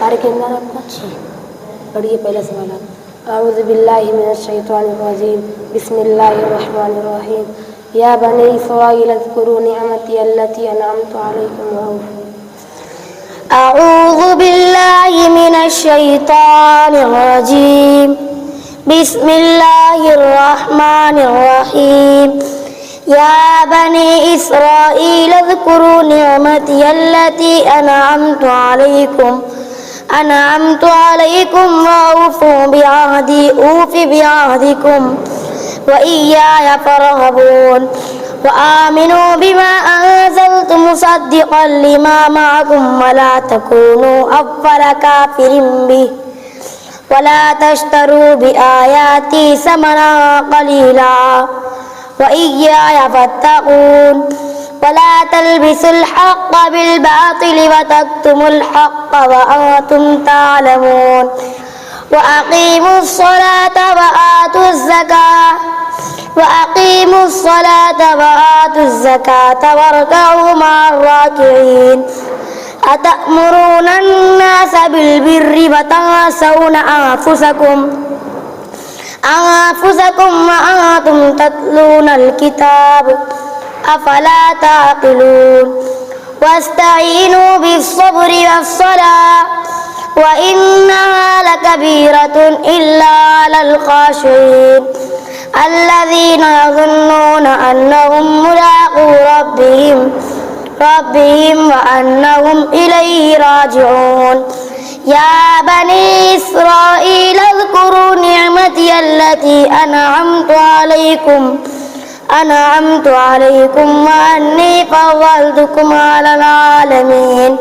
सारे के अंदर आपका अच्छी पढ़िए पहला सवाल आप। अऊज़ु बिल्लाहि मिनश शैतानिर रजीम बिस्मिल्लाहिर रहमानिर रहीम या बनी इस्राईल अज़्कुरू निअमती अल्लती अनअमतु अलैकुम व औफू। अऊज़ु बिल्लाहि मिनश शैतानिर रजीम बिस्मिल्लाहिर रहमानिर रहीम या बनी इस्राईल अज़्कुरू निअमती अल्लती अनअमतु अलैकुम व औफू बिअहदी ऊफ़ि बिअहदिकुम व इय्याय फ़र्हबून व आमिनू बिमा अंज़लतु मुसद्दिक़न लिमा मअकुम व ला तकूनू अव्वल काफ़िरिन बिही व ला तश्तरू बिआयाती समनन क़लीला व इय्याय फ़त्तक़ून वला तल्बिसुल हक़्क़ बिल-बातिल व तक्तुमुल हक़्क़ व अंतुम तालमून व अक़ीमुस्सलाता व आतुज़्ज़काता वरकऊ मअर-राकिईन अतअमुरूनन-नास बिल-बिर्रि व तंसौना अंफुसकुम व अंतुम तत्लूनल किताब अफला ताक़िलून वस्तईनू बिस्सब्रि वस्सलाह व इन्नहा लकबीरतुन इल्ला अलल ख़ाशिईन अल्लज़ीना यज़ुन्नूना अन्नहुम मुलाक़ू रब्बिहिम व अन्नहुम इलैहि राजिऊन या बनी इस्राईल अज़्कुरू निअमती अल्लती अनअमतु अलैकुम व अन्नी फ़द्दलतुकुम अलल आलमीन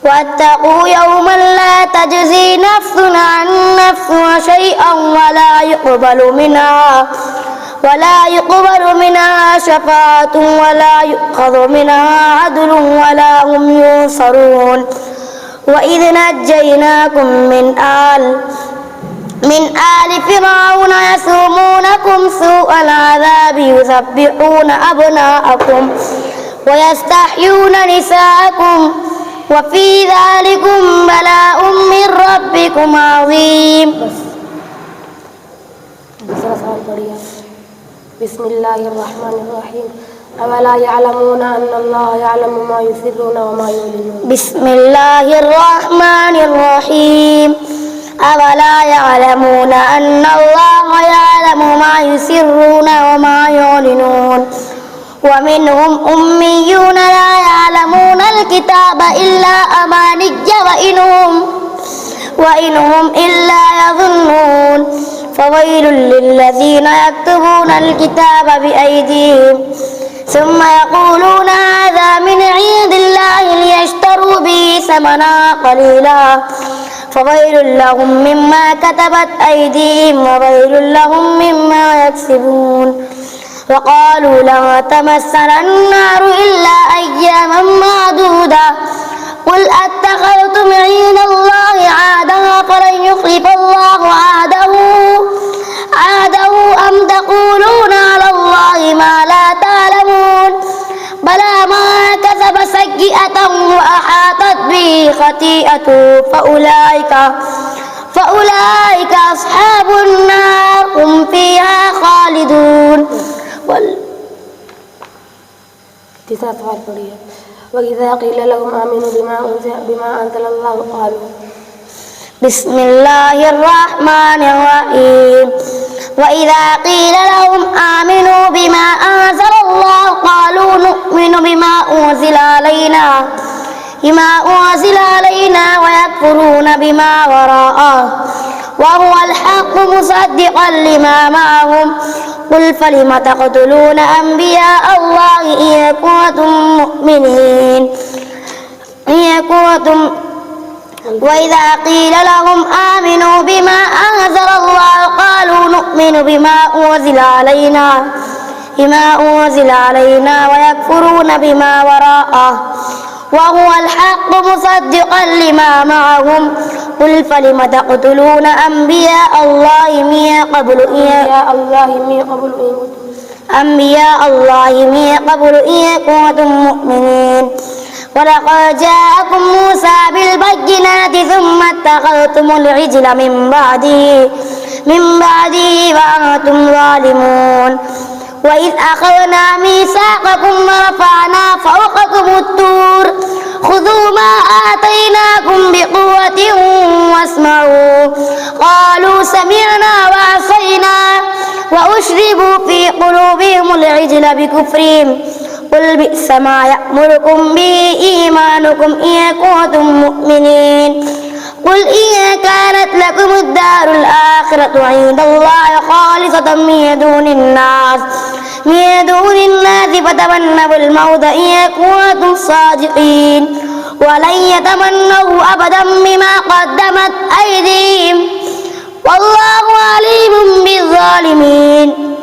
वत्तक़ू यौमन ला तजज़ी नफ़्सुन अन नफ़्सिन शैअन वला युक़बलु मिनहा शफ़ाअतुन वला युअख़ज़ु मिनहा अदलुन वला हुम युनसरून व इज़ नज्जयनाकुम मिन आलि फ़िरऔन यसुमूनकुम सूअल अज़ाब युज़ब्बिहून अब्नाअकुम व यस्तहय्यून निसाअकुम व फ़ी ज़ालिकुम बलाउम मिन रब्बिकुम अज़ीम। दूसरा सवाल पढ़िए। बिस्मिल्लाहिर्रहमानिर्रहीम अवला यअलमूना अन्नल्लाह यअलमु मा युसिर्रूना व मा युलिनून। बिस्मिल्लाहिर्रहमानिर्रहीम अवला यअलमूना अन्नल्लाह यअलमु मा युसिर्रूना व मा युलिनून व मिनहुम उम्मिय्यून ला यअलमूनल किताबा इल्ला अमानिय्य व इनहुम इल्ला यज़ुन्नून फ़वैलुल लिल्लज़ीना यक्तुबूनल किताबा बिअयदीहिम ثم يقولون هذا من عند الله ليشتروا به ثمنا قليلا فويل لهم مما كتبت أيديهم وويل لهم مما يكسبون وقالوا لن تمسنا النار إلا أياما معدودة قل أتخذتم عند الله عهدا فلن يخلف الله عهده أم تقولون على الله ما لا تعلمون بلى من كسب سيئة وأحاطت به خطيئته فأولئك أصحاب النار هم فيها خالدون. तीसरा सवाल पढ़िए। वइज़ा क़ील लहुम आमिनू बिमा अंज़लल्लाहु क़ालू। बिस्मिल्लाहिर्रहमानिर्रहीम वइज़ा क़ील लहुम आमिनू बिमा अंज़लल्लाहु क़ालू नु'मिनु बिमा उन्ज़िला अलैना व यकफ़ुरून बिमा वराअहु व हुवल हक़्क़ु मुसद्दिक़न लिमा मअहुम قل فلم تقتلون أنبياء الله إن كنتم مؤمنين وإذا قيل لهم آمنوا بما أنزل الله قالوا نؤمن بما أنزل علينا ويكفرون بما وراءه وهو الحق مصدقا لما معهم قل فلم تقتلون أنبياء الله من قبل إن كنتم مؤمنين ولقد جاءكم موسى بالبينات ثم اتخذتم العجل من بعده وأنتم ظالمون وإذ أخذنا ميثاقكم ورفعنا فوقكم الطور خذوا ما آتيناكم بقوة واسمعوا قالوا سمعنا وعصينا وأشربوا في قلوبهم العجل بكفرهم قل بئس ما يأمركم به إيمانكم إن كنتم مؤمنين قل إن كانت لكم الدار الآخرة عند الله خالصة من دون الناس فتمنوا الموت إن كنتم صادقين ولن يتمنوا أبدا بما قدمت أيديهم والله عليم بالظالمين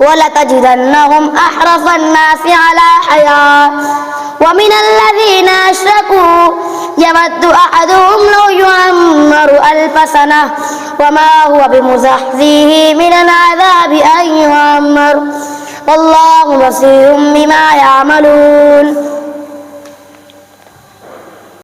ولتجدنهم أحرص الناس على حياة ومن الذين أشركوا يود أحدهم لو يعمر 1000 سنة وما هو بمزحزحه من العذاب أن يعمر والله بصير بما يعملون.